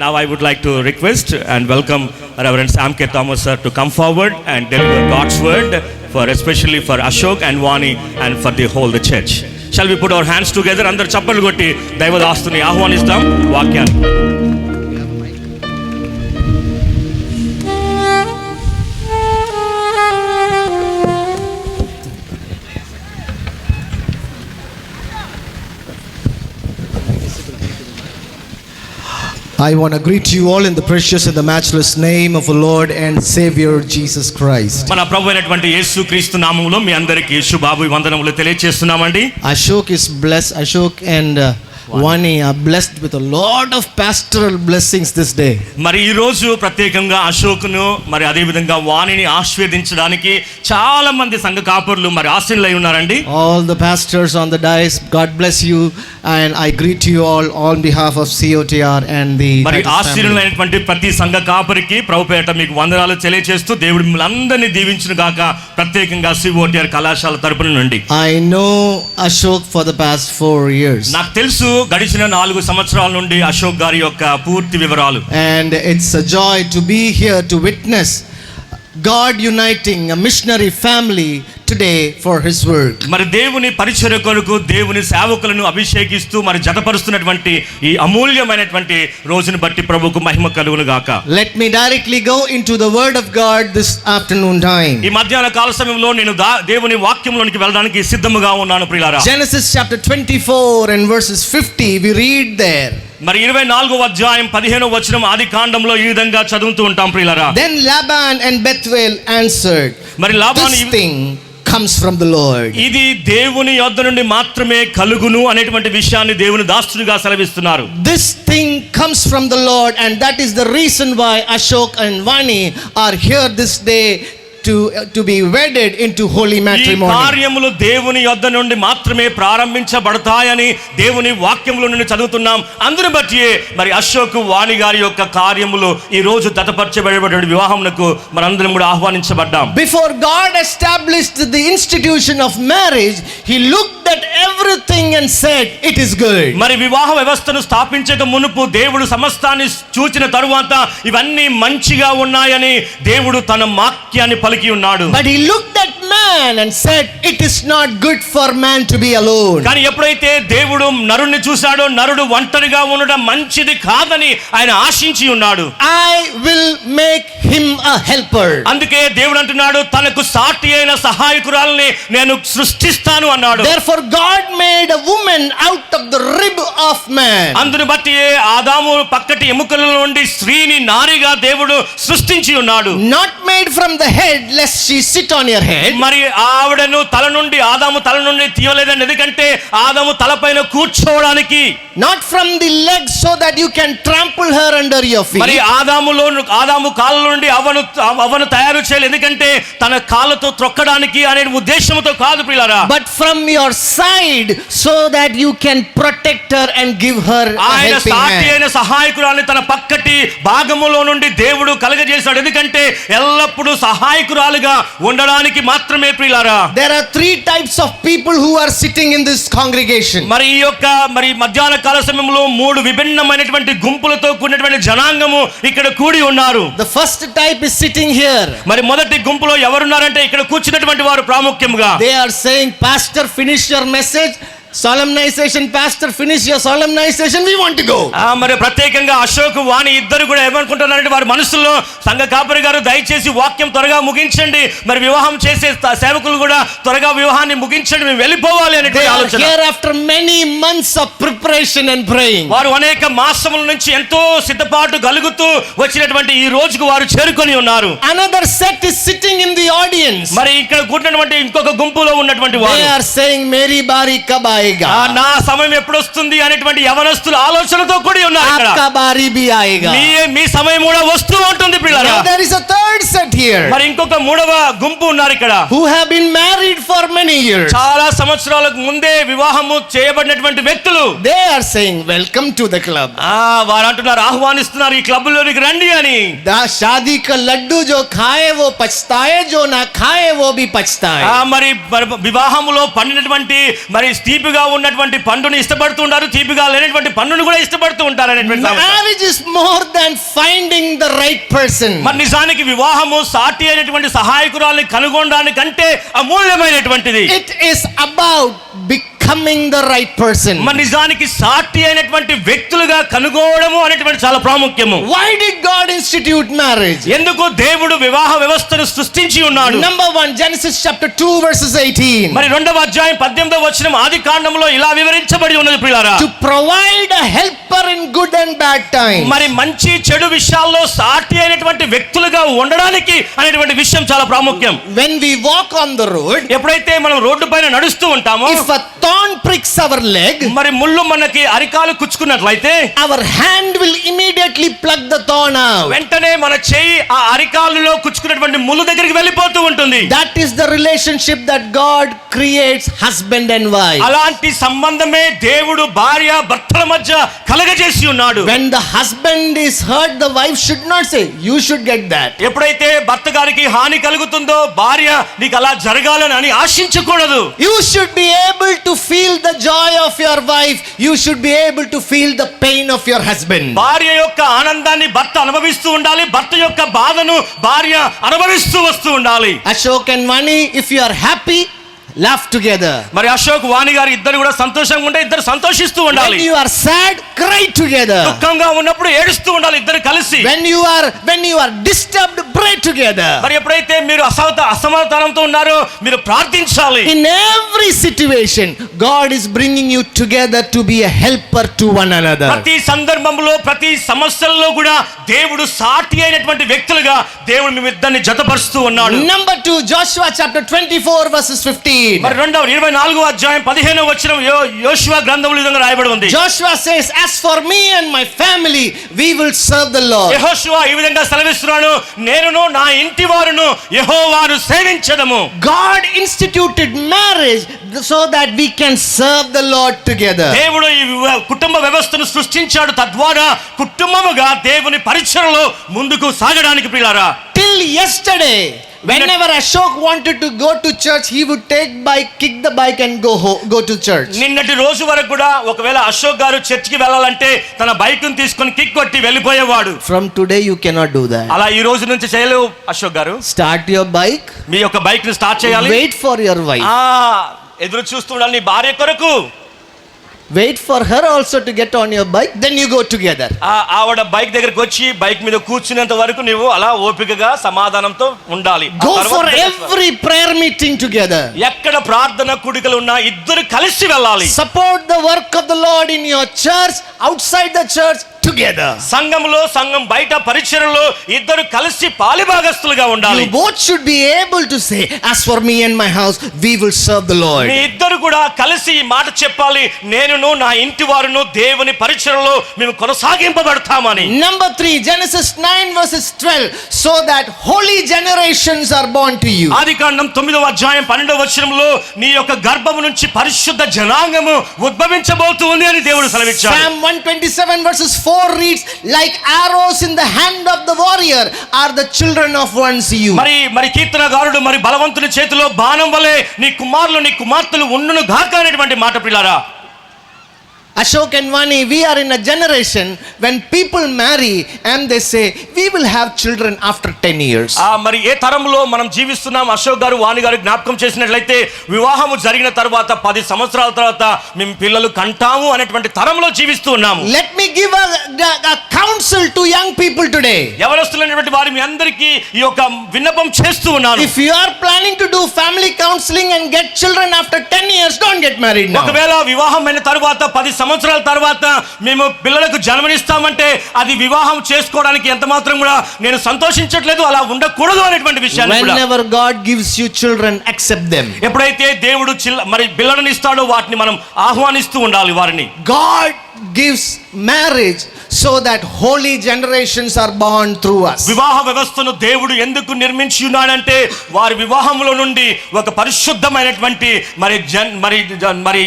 Now I would like to request and welcome Reverend Sam K. Thomas sir to come forward and deliver God's word for especially for Ashok and Vani and for the whole the church. Shall we put our hands together? Andaru chappalu kotti దైవదాస్తుని ఆహ్వానిస్తాం వాక్యానికి. I want to greet you all in the precious and the matchless name of our Lord and Savior Jesus Christ. మన ప్రభు అయినటువంటి యేసుక్రీస్తు నామములో మీ అందరికీ శుభాభి వందనములు తెలియజేస్తున్నామండి. Ashok is blessed. Ashok and Vani are blessed with a lot of pastoral blessings this day. మరి ఈ రోజు ప్రత్యేకంగా అశోక్ను మరి అదే విధంగా వాణిని ఆశీర్వదించడానికి చాలా మంది సంఘ కాపరులు మరి ఆశీనులై ఉన్నారండి. All the pastors on the dais, God bless you, and I greet you all on behalf of COTR and the మరి ఆశీనులైనటువంటి ప్రతి సంఘ కాపరికి ప్రభుపేట మీకు వందనాలు తెలియజేస్తూ దేవుడు మిమ్మల్ని అందరినీ దీవించును గాక. ప్రత్యేకంగా COTR కళాశాల తరపున నుండి I know Ashok for the past 4 years. నాకు తెలుసు గడిచిన 4 సంవత్సరాల నుండి అశోక్ గారి యొక్క పూర్తి వివరాలు. And it's a joy to be here to witness God uniting a missionary family today for his work. మరి దేవుని పరిచర్య కొరకు దేవుని సేవకులను అభిషేకిస్తూ మరి జతపరుస్తున్నటువంటి ఈ అమూల్యమైనటువంటి రోజును బట్టి ప్రభువుకు మహిమ కలుగును గాక. Let me directly go into the word of God this afternoon time. ఈ మధ్యాహ్న కాల సమయంలో నేను దేవుని వాక్యంలోనికి వెళ్ళడానికి సిద్ధముగా ఉన్నాను ప్రియులారా. Genesis chapter 24 and verses 50 we read there. మరి 24వ అధ్యాయం 15వ వచనం ఆదికాండంలో ఈ విధంగా చదువుతూ ఉంటాం ప్రియులారా. Then Laban and Bethuel answered, మరి Laban this thing comes from the Lord. ఇది దేవుని యొద్ద నుండి మాత్రమే కలుగును అనేటువంటి విషయాన్ని దేవుని దాసునిగా సెలవిస్తున్నారు. This thing comes from the Lord, and that is the reason why Ashok and Vani are here this day to be wedded into holy matrimony. ఈ కార్యములు దేవుని యొద్ద నుండి మాత్రమే ప్రారంభించబడతాయని దేవుని వాక్యములో నుండి చదువుతున్నాం. అందుని బట్టి మరి అశోక్ వాణి గారి యొక్క కార్యములు ఈ రోజు దతపరచబడే వివాహమునకు మనందరం కూడా ఆహ్వానించబడ్డాం. Before God established the institution of marriage, he looked at everything and said it is good. మరి వివాహ వ్యవస్థను స్థాపించక మునుపు దేవుడు సమస్తాన్ని చూచిన తరువాత ఇవన్నీ మంచిగా ఉన్నాయని దేవుడు తన వాక్యాన్ని పలికి ఉన్నాడు. But he looked at man and said it is not good for man to be alone. కానీ ఎప్పుడైతే దేవుడు నరుణ్ణి చూశాడో నరుడు ఒంటరిగా ఉండడం మంచిది కాదని ఆయన ఆశించి ఉన్నాడు. I will make him a helper. అందుకే దేవుడు అంటున్నాడు తనకు సాటి అయిన సహాయకురాల్ని నేను సృష్టిస్తాను అన్నాడు. Therefore God made a woman out of the rib of man. అందుని బట్టి ఆదాము పక్కటి ఎముకల నుండి స్త్రీని నారిగా దేవుడు సృష్టించి ఉన్నాడు. Not made from the head lest she sit on your head. మరి ఆవిడను తల నుండి ఆదాము తల నుండి తీయలేదని, ఎందుకంటే ఆదాము తలపైన కూర్చోవడానికి. Not from the legs so that you can trample her under your feet. మరి ఆదాము కాళ్ళ నుండి అవను తయారు చేయలేదు, ఎందుకంటే తన కాళ్ళతో త్రొక్కడానికి అనే ఉద్దేశంతో కాదు ప్రియులారా. But from your side so that you can protect her and give her a ఆయన helping సాటి అయిన hand. సహాయకురాల్ని తన పక్కటి భాగములో నుండి దేవుడు కలగజేశాడు, ఎందుకంటే ఎల్లప్పుడూ సహాయకురాలుగా ఉండడానికి మాత్రమే ప్రియులారా. There are 3 types of people who are sitting in this congregation. మరి ఈ యొక్క మధ్యాహ్న కాల సమయంలో 3 విభిన్నమైనటువంటి గుంపులతో కూడినటువంటి జనాంగము ఇక్కడ కూడి ఉన్నారు. The first type is sitting here. మరి మొదటి గుంపులో ఎవరున్నారంటే ఇక్కడ కూర్చున్నటువంటి వారు ప్రాముఖ్యంగా They are saying, Pastor, finish your message. Solemnization, Pastor, finish your solemnization, we want to go. మరి ప్రత్యేకంగా అశోక్ వాణి ఇద్దరు కూడా ఏమనుకుంటున్నారంటే వారి మనసులో సంఘ కాపరి గారు దయచేసి వాక్యం త్వరగా ముగించండి, మరి వివాహం చేసే సేవకులు కూడా త్వరగా వివాహాన్ని ముగించండి, మేము వెళ్ళిపోవాలి అనే ఆలోచన. Here after many months of preparation and praying. వారు అనేక మాసముల నుంచి ఎంతో సిద్ధపాటు కలుగుతూ వచ్చినటువంటి ఈ రోజుకు వారు చేరుకొని ఉన్నారు. Another set is sitting in the audience. మరి ఇక్కడ కూర్చున్నటువంటి ఇంకొక గుంపులో ఉన్నటువంటి వారు They are saying Meri bari kab aayega. నా సమయం ఎప్పుడు వస్తుంది అనేటువంటి యవనస్తుల ఆలోచనతో కూడి ఉన్నారు ఇక్కడ. Aapka bari bhi aayega. మీ సమయం కూడా వస్తూ ఉంటుంది ప్రియులారా. Now there is a third set here. మరి ఇంకొక 3వ గుంపు ఉన్నారు ఇక్కడ. Who have been married for many years. చాలా సంవత్సరాలకు ముందే వివాహము చేయబడినటువంటి వ్యక్తులు. They are saying welcome to the club. వారు అంటున్నారు ఆహ్వానిస్తున్నారు ఈ క్లబ్ లోనికి రండి అని. Da शादी का लड्डू जो खाए वो पछताए, जो ना खाए वो भी पछताए. మరి వివాహములో పండినటువంటి మరి తీపి తీపిగా ఉన్నటువంటి పండుని ఇష్టపడుతూ ఉంటారు, తీపిగా లేనటువంటి పండుని కూడా ఇష్టపడుతూ ఉంటారు అనేటువంటి సామెత. Marriage is more than finding the right person. మరి నిజానికి వివాహము సాటి అయినటువంటి సహాయకురాల్ని కనుగొనడానికంటే అమూల్యమైనటువంటిది. It is about becoming the right person. మరి నిజానికి సాటి అయినటువంటి వ్యక్తులుగా కనుగోవడము అనేటువంటి చాలా ప్రాముఖ్యము. Why did God institute marriage? ఎందుకు దేవుడు వివాహ వ్యవస్థను సృష్టించి ఉన్నాడు? Number 1, Genesis chapter 2 verses 18. మరి 2వ అధ్యాయం 18వ వచనం ఆదికాండములో ఇలా వివరించబడి ఉన్నది ప్రియులారా. To provide a helper in good and bad time. మరి మంచి చెడు విషయాల్లో సాటి అయినటువంటి వ్యక్తులుగా ఉండడానికి అనేటువంటి విషయం చాలా ప్రాముఖ్యం. When we walk on the road, ఎప్పుడైతే మనం రోడ్డు పైన నడుస్తూ ఉంటామో, if a thorn pricks our leg, మరి ముళ్ళు మనకి అరికాలు కుచ్చుకున్నట్లయితే our hand will immediately pluck the thorn out. వెంటనే మన చెయ్యి ఆ అరికాలులో కుచ్చుకున్నటువంటి ముళ్ళు దగ్గరికి వెళ్ళిపోతూ ఉంటుంది. That is the relationship that God creates, husband and wife. అలాంటి సంబంధమే దేవుడు భార్య భర్తల మధ్య కలగజేసి ఉన్నాడు. When the husband is hurt, the wife should not say, you should get that. ఎప్పుడైతే భర్త గారికి హాని కలుగుతుందో భార్య నీకు అలా జరగాలని అని ఆశించకూడదు. You should be able to feel the joy of your wife. You should be able to feel the pain of your husband. భార్య యొక్క ఆనందాన్ని భర్త అనుభవిస్తూ ఉండాలి, భర్త యొక్క బాధను భార్య అనుభవిస్తూ వస్తూ ఉండాలి. Ashok and Vani, if you are happy, laugh together. మరి అశోక్ వాణి గారు ఇద్దరు కూడా సంతోషంగా ఉంటే ఇద్దరు సంతోషిస్తూ ఉండాలి. When you are sad, cry together. దుఃఖంగా ఉన్నప్పుడు ఏడుస్తూ ఉండాలి ఇద్దరు కలిసి. When you are disturbed, pray together. మరి ఎప్పుడైతే మీరు అసమాధానంతో ఉన్నారో మీరు ప్రార్థించాలి. In every situation, God is bringing you together to be a helper to one another. ప్రతి సందర్భంలో ప్రతి సమస్యల్లో కూడా దేవుడు సాటి అయినటువంటి వ్యక్తులుగా దేవుడు మీ ఇద్దరిని జతపరుస్తూ ఉన్నాడు. Number 2, Joshua chapter 24 verses 15. మరి 24వ అధ్యాయం 15వ వచనం యోషువ గ్రంథంలో ఈ విధంగా రాయబడి ఉంది. Joshua says, as for me and my family, we will serve the Lord. యెహోషువ ఈ విధంగా సెలవిస్తున్నాడు, నేనును నా ఇంటి వారును యెహోవాను సేవించదము. God instituted marriage so that we can serve the Lord together. దేవుడు ఈ కుటుంబ వ్యవస్థను సృష్టించాడు, తద్వారా కుటుంబముగా దేవుని పరిచర్యలో ముందుకు సాగడానికి ప్రియులారా. Till yesterday, whenever Ashok wanted to go to church, he would take bike, kick the bike and go to church. నిన్నటి రోజు వరకు కూడా ఒకవేళ అశోక్ గారు చర్చికి వెళ్ళాలంటే తన బైక్ ను తీసుకొని కిక్ కొట్టి వెళ్ళిపోయేవాడు. From today you cannot do that. అలా ఈ రోజు నుంచి చేయలేవు Ashok garu. Start your bike. మీ యొక్క బైక్ ని స్టార్ట్ చేయాలి. Wait for your wife. ఎదురు చూస్తూ ఉండాలి నీ భార్య కొరకు. Wait for her also to get on your bike, then you go together. ఆవిడ బైక్ దగ్గరికి వచ్చి బైక్ మీద కూర్చునేంత వరకు నువ్వు అలా ఓపికగా సమాధానంతో ఉండాలి. Go for every prayer meeting together. ఎక్కడ ప్రార్థన కూడికలు ఉన్నా ఇద్దరు కలిసి వెళ్ళాలి. Support the work of the Lord in your church, outside the church, together. సంఘంలో సంఘం బయట పరిచర్యలో ఇద్దరు కలిసి పాలిభాగస్తులుగా ఉండాలి. You both should be able to say, as for me and my house, we will serve the Lord. మీ ఇద్దరు కూడా కలిసి ఈ మాట చెప్పాలి, నేనును నా ఇంటి వారును దేవుని పరిచర్యలో మేము కొనసాగింపబడతామని. Number 3, Genesis 9 verses 12, so that holy generations are born to you. ఆదికాండం 9వ అధ్యాయం 12వ వచనంలో నీ యొక్క గర్భము నుంచి పరిశుద్ధ జనాంగము ఉద్భవించబోతుంది అని దేవుడు సెలవిచ్చాడు. Psalm 127 verses 4 reads, like arrows in the hand of the warrior are the children of one's youth. మరి కీర్తనగారుడు మరి బలవంతుని చేతిలో బాణం వలె నీ కుమారులు నీ కుమార్తెలు ఉండును గాక అనేటువంటి మాట ప్రియులారా. Ashok and Vani, we are in a generation when people marry and they say, we will have children after 10 years. మరి ఏ తరంలో మనం జీవిస్తున్నాం? అశోక్ గారు వాణి గారు జ్ఞాపకం చేసినట్లయితే వివాహము జరిగిన తర్వాత 10 సంవత్సరాల తర్వాత మేము పిల్లలు కంటాము అనేటువంటి తరంలో జీవిస్తూ ఉన్నాము. Let me give a counsel to young people today. యవనస్తులైనటువంటి వారి మీ అందరికీ ఈ యొక్క విన్నపం చేస్తూ ఉన్నాను. If you are planning to do family counseling and get children after 10 years, don't get married now. ఒకవేళ వివాహమైన తర్వాత 10 సంవత్సరాల తర్వాత మేము పిల్లలకు జన్మనిస్తామంటే అది వివాహం చేసుకోవడానికి ఎంత మాత్రం కూడా నేను సంతోషించట్లేదు, అలా ఉండకూడదు అనేటువంటి విషయాన్ని కూడా. Whenever God gives you children, accept them. ఎప్పుడైతే దేవుడు మరి పిల్లలను ఇస్తాడో వాటిని మనం ఆహ్వానిస్తూ ఉండాలి వారిని. God gives marriage so that holy generations are born through us. వివాహ వ్యవస్థను దేవుడు ఎందుకు నిర్మించి ఉన్నాడంటే వారి వివాహములో నుండి ఒక పరిశుద్ధమైనటువంటి మరి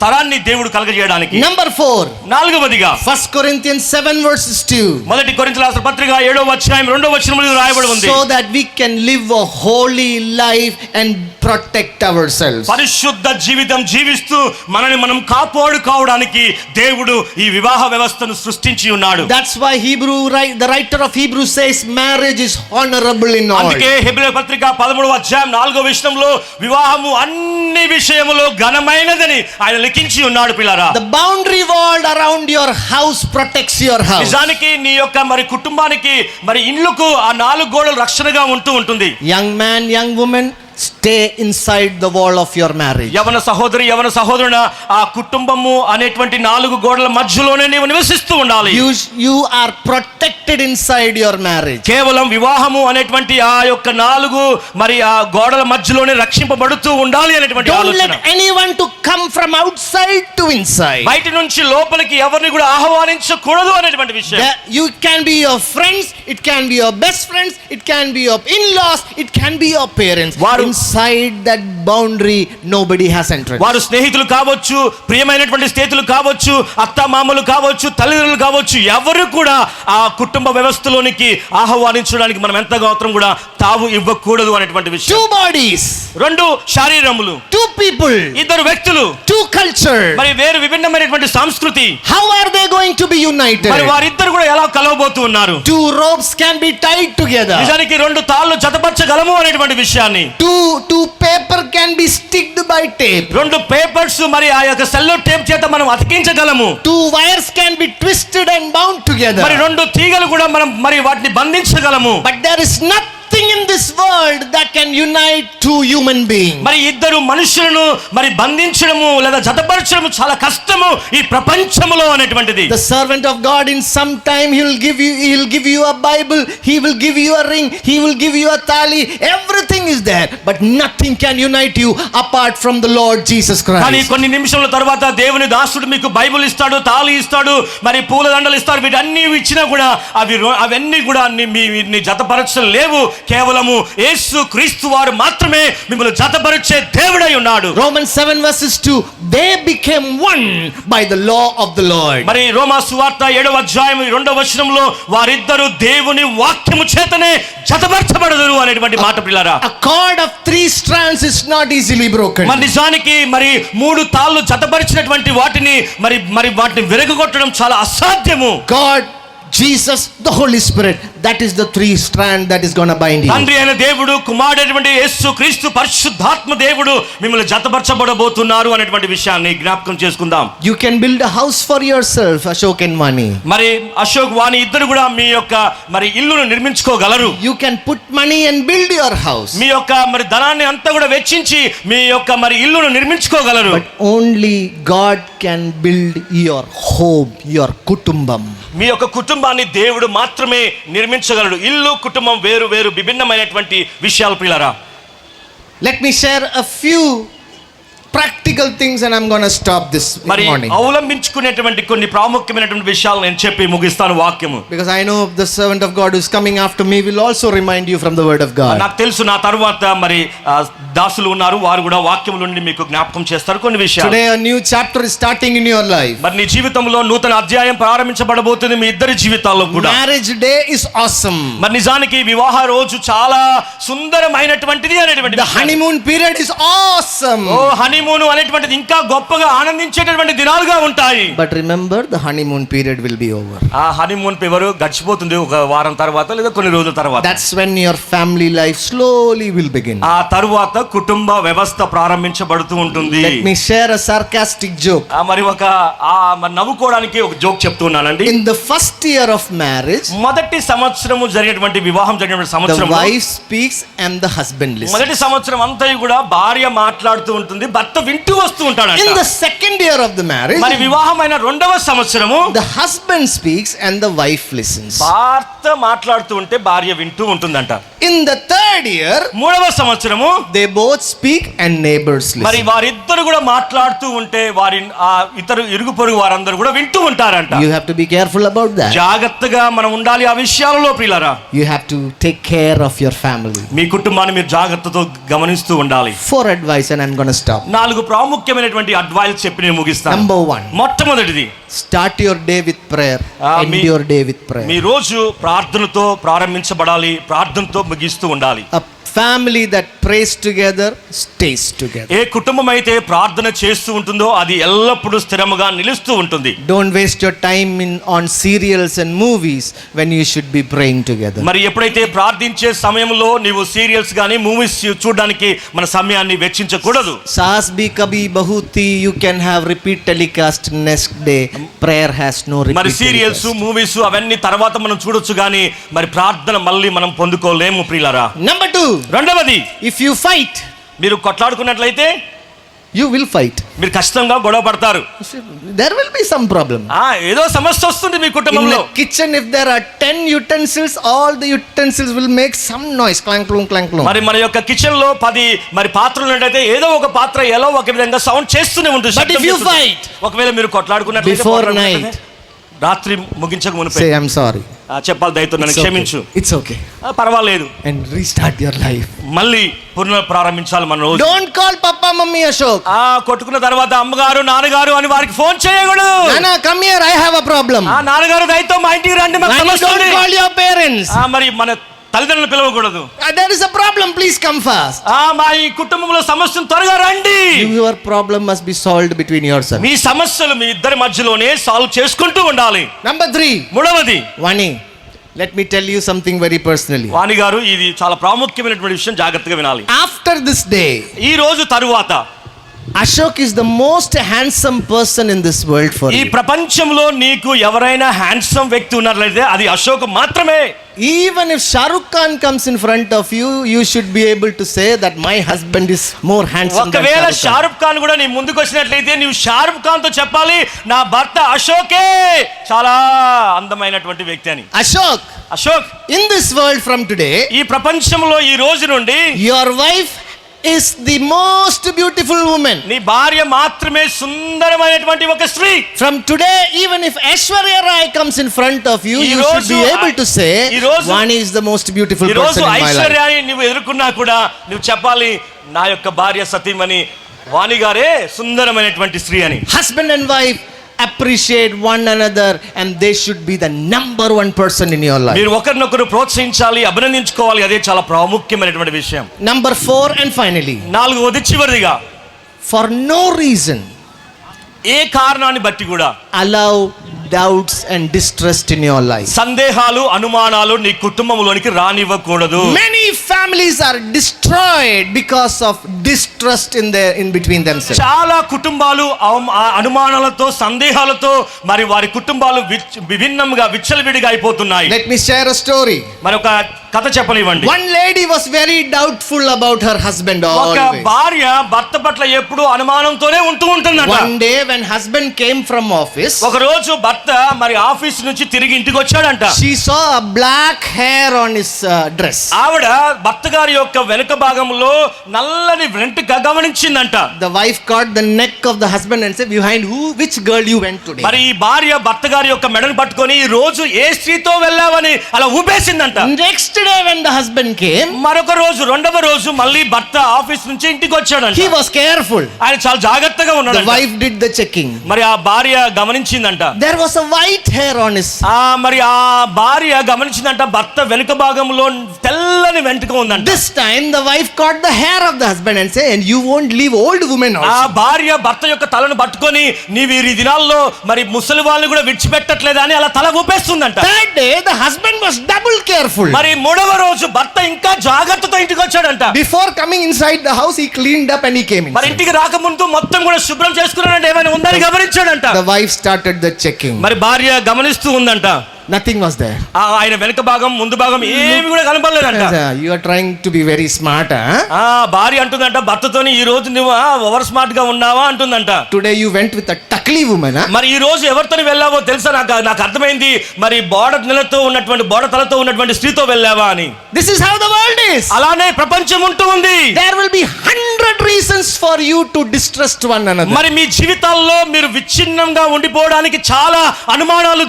తరాన్ని దేవుడు కలగజేయడానికి. Number 4. నాలుగవదిగా 1 Corinthians 7 verses 2. మొదటి కొరింథీయుల రాసిన పత్రిక 7వ అధ్యాయం 2వ వచనంలో రాయబడి ఉంది. So that we can live a holy life and protect ourselves. పరిశుద్ధ జీవితం జీవిస్తూ మనల్ని మనం కాపాడుకోవడానికి దేవుడు ఈ వివాహ వ్యవస్థను సృష్టించి ఉన్నాడు. That's why the writer of Hebrews says marriage is honorable in all. అందుకే హెబ్రీ పత్రిక 13వ అధ్యాయం 4వ వచనంలో వివాహము అన్ని విషయములో ఘనమైనదని ఆయన లిఖించి ఉన్నాడు పిల్లరా. The boundary wall around your house protects your house. నిజానికి నీ యొక్క మరి కుటుంబానికి మరి ఇల్లుకు ఆ 4 గోడలు రక్షణగా ఉంటుంది. Young man, young woman, stay inside the wall of your marriage. యవన సహోదరి యవన సహోదరుడా ఆ కుటుంబము అనేటువంటి 4 గోడల మధ్యలోనే నీవు నివసిస్తూ ఉండాలి. You are protected inside your marriage. కేవలం వివాహము అనేటువంటి ఆ యొక్క 4 మరి ఆ గోడల మధ్యలోనే రక్షింపబడుతూ ఉండాలి అనేటువంటి ఆలోచన. Don't let anyone to come from outside to inside. బయట నుంచి లోపలికి ఎవరిని కూడా ఆహ్వానించకూడదు అనేటువంటి విషయం. You can be your friends, it can be your best friends, it can be your in-laws, it can be your parents. Inside that boundary nobody has entered. వారు స్నేహితులు కావచ్చు, ప్రియమైనటువంటి స్నేహితులు కావచ్చు, అత్త మామలు కావచ్చు, తల్లిదండ్రులు కావచ్చు, ఎవరు కూడా ఆ కుటుంబ వ్యవస్థలోనికి ఆహ్వానించడానికి మనం ఎంత మాత్రం కూడా తావు ఇవ్వకూడదు అనేటువంటి విషయం. 2 bodies, 2 శరీరములు, 2 people, 2 వ్యక్తులు, 2 culture. మరి వేరు విభిన్నమైనటువంటి సంస్కృతి. How are they going to be united? మరి వారిద్దరు కూడా ఎలా కలవబోతూ ఉన్నారు? 2 ropes can be tied together. నిజానికి 2 తాళ్ళు జతపరచగలము అనేటువంటి విషయాన్ని. 2 paper can be sticked by tape. 2 papers మరి ఆ యొక్క సెల్లో టేప్ చేత మనం అతికించగలము. 2 wires can be twisted and bound together. మరి 2 తీగలు కూడా మనం మరి వాటిని బంధించగలము. But there is nothing in this world that can unite 2 human beings. మరి 2 మనుషులను మరి బంధించడము లేదా జతపరచడము చాలా కష్టము ఈ ప్రపంచములో అనేటువంటిది. The servant of God in some time he will give you a Bible, he will give you a ring, he will give you a tali, everything is there, but nothing can unite you apart from the Lord Jesus Christ. కానీ కొన్ని నిమిషాల తర్వాత దేవుని దాసుడు మీకు Bible ఇస్తాడు, తాళి ఇస్తాడు, మరి పూల దండలు ఇస్తాడు. వీటన్ని ఇచ్చినా కూడా అవన్నీ కూడా మీ జతపరచలేవు. కేవలము యేసు క్రీస్తు వారు మాత్రమే మిమ్మల్ని జతపరిచే దేవుడై ఉన్నాడు. Romans 7 verses 2, they became one by the law of the Lord. మరి రోమా సువార్త 7వ అధ్యాయం 2వ వచనంలో వారిద్దరూ దేవుని వాక్యము చేతనే జతపరచబడదురు అనేటువంటి మాట పిల్లరా. A cord of 3 strands is not easily broken. మరి నిజానికి మరి 3 తాళ్ళు జతపరిచినటువంటి వాటిని మరి వాటిని విరగొట్టడం చాలా అసాధ్యము. God, Jesus, the Holy Spirit, that is the 3 strand that is going to bind you. తండ్రి అయిన దేవుడు, కుమారుడైనటువంటి యేసు క్రీస్తు, పరిశుద్ధాత్మ దేవుడు మిమ్మల్ని జతపరచబడబోతున్నారు అనేటువంటి విషయాన్ని జ్ఞాపకం చేసుకుందాం. You can build a house for yourself, Ashok and Vani. మరి అశోక్ వాణి ఇద్దరు కూడా మీ యొక్క మరి ఇల్లును నిర్మించుకోగలరు. You can put money and build your house. మీ యొక్క మరి ధనాన్ని అంతా కూడా వెచ్చించి మీ యొక్క మరి ఇల్లును నిర్మించుకోగలరు. But only God can build your home, your kutumbam. మీ యొక్క కుటుంబాన్ని దేవుడు మాత్రమే నిర్మించగలడు. ఇల్లు కుటుంబం వేరు వేరు విభిన్నమైనటువంటి విషయాలు పిల్లరా. Let me share a few practical things and I'm going to stop this morning. అవలంబించుకునేటువంటి కొన్ని ప్రాముఖ్యమైనటువంటి విషయాలు నేను చెప్పి ముగిస్తాను వాక్యము. Because I know the servant of God who is coming after me will also remind you from the word of God. నాకు తెలుసు నా తరువాత మరి దాసులు ఉన్నారు, వారు కూడా వాక్యము నుండి మీకు జ్ఞాపకం చేస్తారు కొన్ని విషయాలు. Today a new chapter is starting in your life. మరి నీ జీవితంలో నూతన అధ్యాయం ప్రారంభించబడబోతుంది మీ ఇద్దరి జీవితాల్లో కూడా. Marriage day is awesome. మరి నిజానికి వివాహ రోజు చాలా సుందరమైనటువంటిది అనేటువంటి. The honeymoon period is awesome. Honeymoon అనేటువంటిది ఇంకా గొప్పగా ఆనందించేటటువంటి దినాలుగా ఉంటాయి. But remember, the honeymoon period will be over. ఆ హనీమూన్ ఎవరు గడిచిపోతుంది ఒక వారం తర్వాత లేదా కొన్ని రోజుల తర్వాత. That's when your family life slowly will begin. ఆ తరువాత కుటుంబ వ్యవస్థ ప్రారంభించబడుతూ ఉంటుంది. Let me share a sarcastic joke. మరి నవ్వుకోవడానికి ఒక జోక్ చెప్తున్నానండి. In the first year of marriage, మొదటి సంవత్సరము జరిగినటువంటి వివాహం జరిగినటువంటి సంవత్సరం the wife speaks and the husband listens. మొదటి సంవత్సరం అంతా కూడా భార్య మాట్లాడుతూ ఉంటుంది, భర్త భర్త వింటూ వస్తూ ఉంటాడంట. In the second year of the marriage, మరి వివాహమైన 2వ సంవత్సరము the husband speaks and the wife listens. భర్త మాట్లాడుతూ ఉంటే భార్య వింటూ ఉంటుందంట. In the third year, 3వ సంవత్సరము they both speak and neighbors మరి listen. వారిద్దరు కూడా మాట్లాడుతూ ఉంటే వారి ఇతరు ఇరుగు పొరుగు వారందరూ కూడా వింటూ ఉంటారంట. You have to be careful about that. జాగ్రత్తగా మనం ఉండాలి ఆ విషయాలలో ప్రియులారా. You have to take care of your family. మీ కుటుంబాన్ని మీరు జాగ్రత్తతో గమనిస్తూ ఉండాలి. 4 advice and I'm going to stop. 4 ప్రాముఖ్యమైనటువంటి అడ్వైస్ చెప్పి నేను ముగిస్తాను. Number 1, మొట్టమొదటిది, start your day with prayer. End your day with prayer. మీ రోజు ప్రార్థనతో ప్రారంభించబడాలి, ప్రార్థనతో ముగిస్తూ ఉండాలి. A family that prays together stays together. ఏ కుటుంబం అయితే ప్రార్థన చేస్తూ ఉంటుందో అది ఎల్లప్పుడూ స్థిరముగా నిలుస్తూ ఉంటుంది. Don't waste your time on serials and movies when you should be praying together. మరి ఎప్పుడైతే ప్రార్థించే సమయంలో నీవు సీరియల్స్ గానీ మూవీస్ చూడడానికి మన సమయాన్ని వెచ్చించకూడదు. Saas bhi kabhi bahuti, you can have repeat telecast next day. Prayer has no repeat మరి సీరియల్స్ telecast. మూవీస్ అవన్నీ తర్వాత మనం చూడొచ్చు కానీ మరి ప్రార్థన మళ్ళీ మనం పొందుకోలేము ప్రియులారా. Number 2, రెండవది, if you fight, మీరు కొట్లాడుకున్నట్లయితే you will fight. మీరు కష్టంగా గొడవ పడతారు. There will be some problem. ఏదో సమస్య వస్తుంది మీ In కుటుంబంలో. the kitchen, if there are 10 utensils, all the utensils will make some noise. Clank, clunk, clank, clunk. మరి మన యొక్క కిచెన్ లో 10 మరి పాత్రలు ఉన్నట్టయితే ఏదో ఒక పాత్ర ఎలా ఒక విధంగా సౌండ్ చేస్తూనే ఉంటుంది. But if you fight, ఒకవేళ మీరు కొట్లాడుకున్నట్లయితే before night, రాత్రి ముగించక మునిపే say I'm sorry. చెప్పాలి, దయతో నన్ను It's okay. క్షమించు, It's okay. పర్వాలేదు, And restart your life. మళ్ళీ పునః ప్రారంభించాలి మన రోజు. Don't call Papa, Mummy, Ashok. కొట్టుకున్న తర్వాత అమ్మగారు నాన్నగారు అని వారికి ఫోన్ చేయకూడదు. Nana, come here. I have a problem. నాన్నగారు దయతో మా ఇంటికి రండి, మాకు Nana, సమస్య don't ఉంది. call your parents. మరి మన తల్లిదండ్రులు పిలవకూడదు. There is a problem. Please come fast. మా ఈ కుటుంబంలో సమస్యను త్వరగా రండి. Your problem must be solved between yourselves. మీ సమస్యలు మీ ఇద్దరి మధ్యలోనే సాల్వ్ చేసుకుంటూ ఉండాలి. Number 3, మూడవది, Vani, let me tell you something very personally. వాణి గారు ఇది చాలా ప్రాముఖ్యమైనటువంటి విషయం, జాగ్రత్తగా వినాలి. After this day, ఈ రోజు తరువాత Ashok is the most handsome person in this world for ఈ you. ప్రపంచంలో నీకు ఎవరైనా హ్యాండ్సమ్ వ్యక్తి ఉన్నట్లయితే అది అశోక్ మాత్రమే. Even if Shah Rukh Khan comes in front of you, you should be able to say that my husband is more handsome than ఒకవేళ Shah Rukh Khan. Shahrukh Khan కూడా నీ ముందుకు వచ్చినట్లయితే నీవు షారుఖ్ ఖాన్ తో చెప్పాలి, నా భర్త అశోకే చాలా అందమైనటువంటి వ్యక్తి అని. Ashok, Ashok, in this world from today, ఈ ప్రపంచంలో ఈ రోజు నుండి your wife is the most beautiful woman. నీ భార్య మాత్రమే సుందరమైనటువంటి ఒక స్త్రీ. From today, even if Aishwarya Rai comes in front of you, ఈ you should be రోజు- able to say, ఈ రోజు- Vani is the most beautiful ఈ రోజు person in my life. ఐశ్వర్యాన్ని నువ్వు ఎదుర్కొన్నా కూడా నువ్వు చెప్పాలి, నా యొక్క భార్య సతీమణి వాణి గారే సుందరమైనటువంటి స్త్రీ అని. Husband and wife appreciate one another and they should be the number 1 person in your life. మీరు ఒకరినొకరు ప్రోత్సహించాలి, అభినందించుకోవాలి, అదే చాలా ప్రాముఖ్యమైనటువంటి విషయం. Number 4 and finally, 4వది చివరిదిగా, for no reason, ఏ కారణాన్ని బట్టి కూడా allow doubts and distrust in your life. సందేహాలు అనుమానాలు నీ కుటుంబంలోనికి రానివ్వకూడదు. Many families are destroyed because of distrust in between themselves. చాలా కుటుంబాలు అనుమానాలతో సందేహాలతో మరి వారి కుటుంబాలు విభిన్నంగా విచ్చలవిడిగా అయిపోతున్నాయి. Let me share a story. మరి ఒక కథ చెప్పనివ్వండి. One lady was very doubtful about her husband ఒక always. భార్య భర్త పట్ల ఎప్పుడు అనుమానంతోనే ఉంటుందట. One day when husband came from office, ఒక రోజు భర్త మరి ఆఫీస్ నుంచి తిరిగి ఇంటికి వచ్చాడంట. she saw a black hair on his dress. ఆవిడ భర్త గారి యొక్క వెనుక భాగంలో నల్లని వెంట్రుక గమనించిందంట. The wife caught the neck of the husband and said, behind which girl you went today? మరి ఈ భార్య భర్త గారి యొక్క మెడను పట్టుకొని ఈ రోజు ఏ స్త్రీతో వెళ్ళావని అలా ఊపేసిందంట. Next day when the husband came, మరొక రోజు రెండవ రోజు మళ్ళీ భర్త ఆఫీస్ నుంచి ఇంటికి వచ్చాడంట. he was careful. ఆయన చాలా జాగ్రత్తగా The ఉన్నాడు. wife did the checking. మరి ఆ భార్య గమనించిందంట. There was a white hair on his. మరి ఆ భార్య గమనించిందంట భర్త వెనుక భాగంలో తెల్లని వెంట్రుక ఉందంట. This time the wife caught the hair of the husband and said, and you won't leave old women ఆ also. భార్య భర్త యొక్క తలను పట్టుకొని నీవు ఈ దినాల్లో మరి ముసలి వాళ్ళని కూడా విడిచిపెట్టట్లేదా అని అలా తల ఊపేస్తుందంట. That day the husband was double careful. మరి 3వ రోజు భర్త ఇంకా జాగ్రత్తతో ఇంటికి వచ్చాడంట. Before coming inside the house, he cleaned up and he came మరి inside. ఇంటికి రాకముందు మొత్తం కూడా శుభ్రం చేసుకున్నాడంటే ఏమైనా ఉందని గమనించాడంట. The wife started the checking. మరి భార్య గమనిస్తూ ఉందంట. Nothing was there. ఆయన వెనక భాగం ముందు భాగం ఏమి కూడా కనపడలేదంట. You are trying to be very smart, huh? భార్య అంటుందంట భర్తతోని, ఈ రోజు నువ్వు ఓవర్ స్మార్ట్ గా ఉన్నావా అంటుందంట. Today you went with a టక్లీ woman, huh? మరి ఈ రోజు ఎవరితో వెళ్ళావో తెలుసా? నాకు అర్థమైంది, మరి బోడతలతో ఉన్నటువంటి స్త్రీతో వెళ్ళావా అని. This is how the world is. అలానే ప్రపంచం ఉంటూ ఉంది. There will be 100 reasons for you to distrust one another. మరి మీ జీవితాల్లో మీరు విచ్ఛిన్నంగా ఉండిపోవడానికి చాలా అనుమానాలు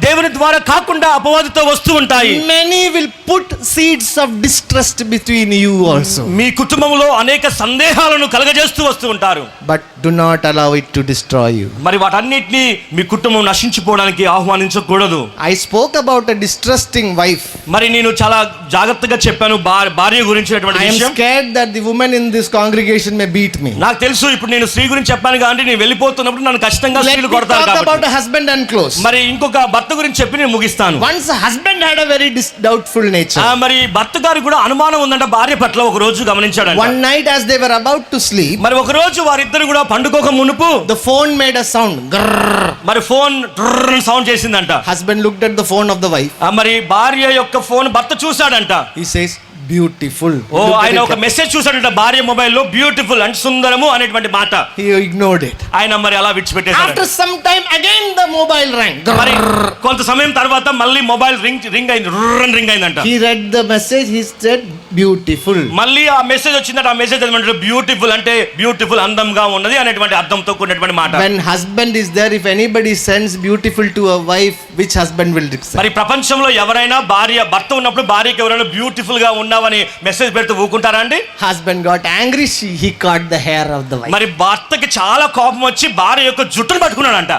దేవుని ద్వారా కాకుండా అపవాదితో వస్తూ ఉంటాయి. Many will put seeds of distrust between you also. మీ కుటుంబంలో అనేక సందేహాలను కలగజేస్తూ వస్తూ ఉంటారు. But do not allow it to destroy you. మరి వాటన్నిటిని మీ కుటుంబం నశించిపోవడానికి ఆహ్వానించకూడదు. I spoke about a distrusting wife. మరి నేను చాలా జాగ్రత్తగా చెప్పాను భార్య గురించినటువంటి I am విషయం. scared that the woman in this congregation may beat me. నాకు తెలుసు, ఇప్పుడు నేను స్త్రీ గురించి చెప్పాను కాబట్టి నేను వెళ్ళిపోతున్నప్పుడు నన్ను ఖచ్చితంగా Let స్త్రీలు me కొడతారు talk about కాబట్టి. a husband and close. మరి ఇంకొక భర్త గురించి చెప్పి నేను ముగిస్తాను. Once a husband had a very doubtful nature. మరి భర్త గారికి కూడా అనుమానం ఉందంట భార్య పట్ల. ఒక రోజు గమనించాడు. One night as they were about to sleep, మరి ఒక రోజు వారిద్దరు కూడా పండుకోక మునుపు the phone made a sound. Grrr. మరి ఫోన్ సౌండ్ చేసిందంట. Husband looked at the phone of the wife. మరి భార్య యొక్క ఫోన్ భర్త చూశాడంట. He says, beautiful. ఆయన ఒక మెసేజ్ చూసాడంట భార్య మొబైల్లో, బ్యూటిఫుల్ అంటే సుందరము అనేటువంటి మాట. He ignored it. ఆయన మరి అలా విడిచిపెట్టేశాడు. After some time again the mobile rang. మరి కొంత సమయం తర్వాత మళ్ళీ మొబైల్ రింగ్ అయిందంట. He read the message. He said beautiful. మళ్ళీ ఆ మెసేజ్ వచ్చిందంట. ఆ మెసేజ్ ఏమంటారు? బ్యూటిఫుల్ అంటే బ్యూటిఫుల్, అందంగా ఉన్నది అనేటువంటి అర్థంతో కూడినటువంటి మాట. When husband is there, if anybody sends beautiful to a wife, which husband will accept? మరి ప్రపంచంలో ఎవరైనా భర్త ఉన్నప్పుడు భార్యకి ఎవరైనా బ్యూటిఫుల్ గా ఉన్నావని మెసేజ్ పెడితే ఊకుంటారా అండి? Husband got angry. He caught the hair of the wife. మరి భర్తకి చాలా కోపం వచ్చి భార్య యొక్క జుట్టును పట్టుకున్నాడంట.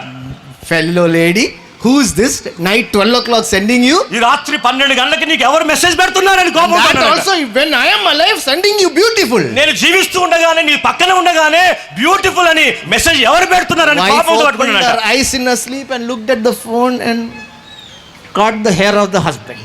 Fellow lady, who's this night 12 o'clock sending you? ఈ రాత్రి 12 గంటలకు నీకు ఎవరు మెసేజ్ పెడుతున్నారని కోపం That పడ్డాడంట. also, when I am alive, sending you beautiful. నేను జీవిస్తూ ఉండగానే నీ పక్కన ఉండగానే బ్యూటిఫుల్ అని మెసేజ్ ఎవరు పెడుతున్నారని Wife కోపంతో opened పట్టుకున్నాడంట. her eyes in her sleep and looked at the phone and caught the hair of the husband.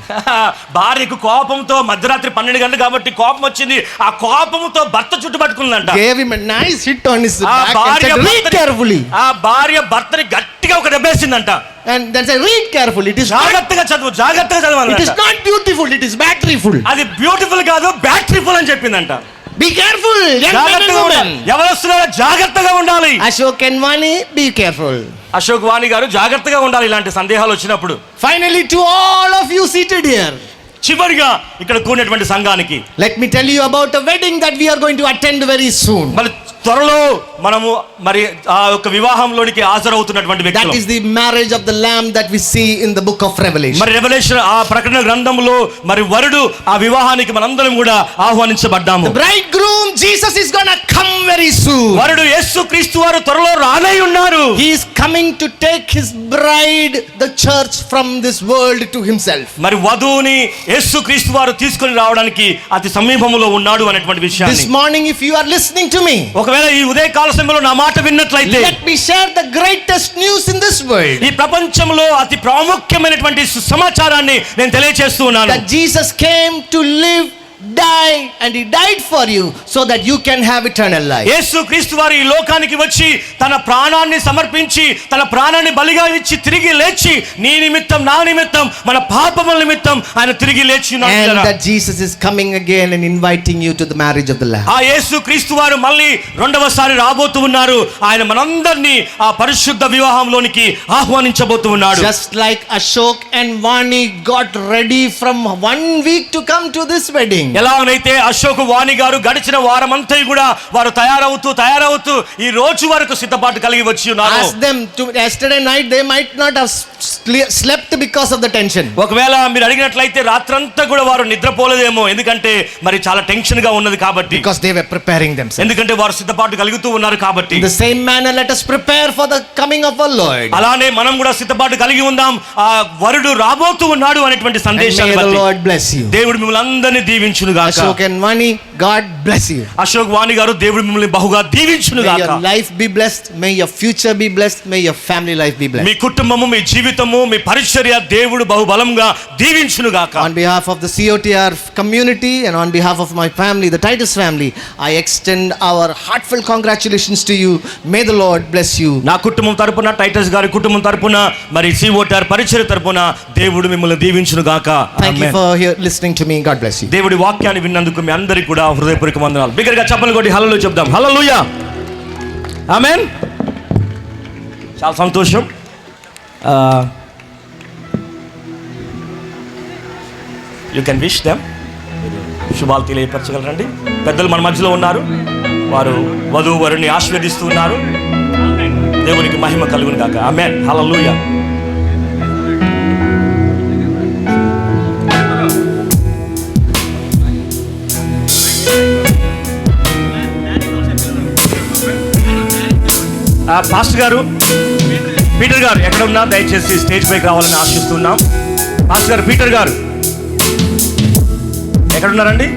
భార్యకు కోపంతో మధ్యరాత్రి 12 గంటలు కాబట్టి కోపం వచ్చింది. ఆ కోపంతో భర్త చుట్టు పట్టుకుందంట. Gave him a nice hit on his ఆ back and said, read carefully. ఆ భార్య భర్తని గట్టిగా ఒక దెబ్బేసిందంట. And then said, read carefully. It is జాగ్రత్తగా చదవాలి. it is not beautiful. It is battery full. అది బ్యూటిఫుల్ కాదు, బ్యాటరీ ఫుల్ అని చెప్పిందంట. Be careful, young men and జాగ్రత్తగా women. ఉండాలి. ఎవరు వస్తున్నారో జాగ్రత్తగా ఉండాలి. Ashok and Vani, be careful. Ashok వాణి గారు జాగ్రత్తగా ఉండాలి ఇలాంటి సందేహాలు వచ్చినప్పుడు. Finally, to all of you seated here, చివరిగా ఇక్కడ కూడినటువంటి సంఘానికి let me tell you about a wedding that we are going to attend very soon. మరి త్వరలో మనము మరి ఆ యొక్క వివాహంలోనికి హాజరవుతున్నటువంటి That వ్యక్తులు. is the marriage of the Lamb that we see in the book of Revelation. మరి రెవల్యూషన్ ఆ ప్రకటన గ్రంథంలో మరి వరుడు ఆ వివాహానికి మనందరం కూడా ఆహ్వానించబడ్డాము. The bridegroom Jesus is going to come very soon. వరుడు యేసు క్రీస్తు వారు త్వరలో రానై ఉన్నారు. He is coming to take his bride, the church, from this world to himself. మరి వధువుని యేసు క్రీస్తు వారు తీసుకొని రావడానికి అతి సమీపంలో ఉన్నాడు అనేటువంటి This విషయాన్ని morning, if you are listening to me, ఒకవేళ ఈ ఉదయ కాల సమయంలో నా మాట విన్నట్లయితే, let me share the greatest news in this world. ఈ ప్రపంచంలో అతి ప్రాముఖ్యమైనటువంటి సమాచారాన్ని నేను తెలియజేస్తూ ఉన్నాను. That Jesus came to live, die, and he died for you so that you can have eternal life. యేసు క్రీస్తు వారు ఈ లోకానికి వచ్చి తన ప్రాణాన్ని సమర్పించి తన ప్రాణాన్ని బలిగా ఇచ్చి తిరిగి లేచి నీ నిమిత్తం నా నిమిత్తం మన పాపముల నిమిత్తం ఆయన తిరిగి లేచి And ఉన్నాడు. that Jesus is coming again and inviting you to the marriage of the Lamb. ఆ యేసు క్రీస్తు వారు మళ్ళీ రెండవసారి రాబోతూ ఉన్నారు. ఆయన మనందరినీ ఆ పరిశుద్ధ వివాహంలోనికి ఆహ్వానించబోతూ ఉన్నాడు. Just like Ashok and Vani got ready from 1 week to come to this wedding. ఎలాగైతే అశోక్ వాణి గారు గడిచిన వారమంతా కూడా వారు తయారవుతూ ఈ రోజు వరకు సిద్ధపాటు కలిగి వచ్చి ఉన్నారు. Ask them to yesterday night, they might not have slept because of the tension. ఒకవేళ మీరు అడిగినట్లయితే రాత్రంతా కూడా వారు నిద్రపోలేదేమో, ఎందుకంటే మరి చాలా టెన్షన్ గా ఉన్నది కాబట్టి. Because they were preparing themselves. ఎందుకంటే వారు సిద్ధపాటు కలుగుతూ ఉన్నారు కాబట్టి. In the same manner, let us prepare for the coming of our Lord. అలానే మనం కూడా సిద్ధపాటు కలిగి ఉందాం. ఆ వరుడు రాబోతూ ఉన్నాడు అనేటువంటి And may సందేశాన్ని the బట్టి Lord bless you. దేవుడు మిమ్మల్ని అందరినీ దీవించు. దీవించును గాక. Ashok and Vani, God bless you. Ashok వాణి గారు దేవుడు మిమ్మల్ని బహుగా దీవించును May గాక. your life be blessed. May your future be blessed. May your family life be blessed. మీ కుటుంబము, మీ జీవితము, మీ పరిచర్య దేవుడు బహుబలంగా దీవించును గాక. On behalf of the COTR community and on behalf of my family, the Titus family, I extend our heartfelt congratulations to you. May the Lord bless you. నా కుటుంబం తరపున, Titus గారి కుటుంబం తరపున, మరి సిఓటిఆర్ పరిచర్య తరపున దేవుడు మిమ్మల్ని దీవించును గాక. Thank you for listening to me. God bless you. దేవుడి వాక్యాన్ని విన్నందుకు మీ అందరికీ కూడా హృదయపూర్వక వందనాలు. బిగ్గరగా చప్పట్లు కొట్టి హల్లెలూయా చెప్దాం. హల్లెలూయా, ఆమేన్. చాలా సంతోషం. You can wish them. శుభాలు తెలియపరచగలరండి. పెద్దలు మన మధ్యలో ఉన్నారు, వారు వధువు వరుని ఆశీర్వదిస్తూ ఉన్నారు. దేవునికి మహిమ కలుగును గాక. ఆమేన్. హల్లెలూయా. పాస్టర్ గారు, పీటర్ గారు ఎక్కడ ఉన్నా దయచేసి స్టేజ్ పైకి రావాలని ఆశిస్తున్నాం. పాస్టర్ గారు, పీటర్ గారు ఎక్కడ ఉన్నారండి?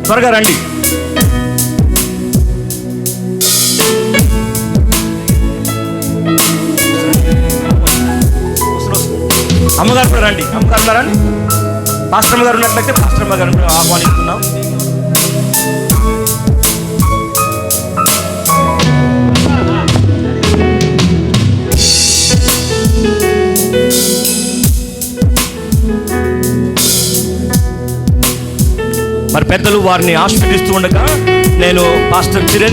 త్వరగా రండి. అమ్మగారు కూడా రండి. అమ్మగారు ఉన్నారండి? పాస్టర్ అమ్మ గారు ఉన్నట్లయితే పాస్టర్ అమ్మ గారు ఆహ్వానిస్తున్నాం. మరి పెద్దలు వారిని ఆశీర్వదిస్తూ ఉండగా నేను పాస్టర్ చిరంజీవి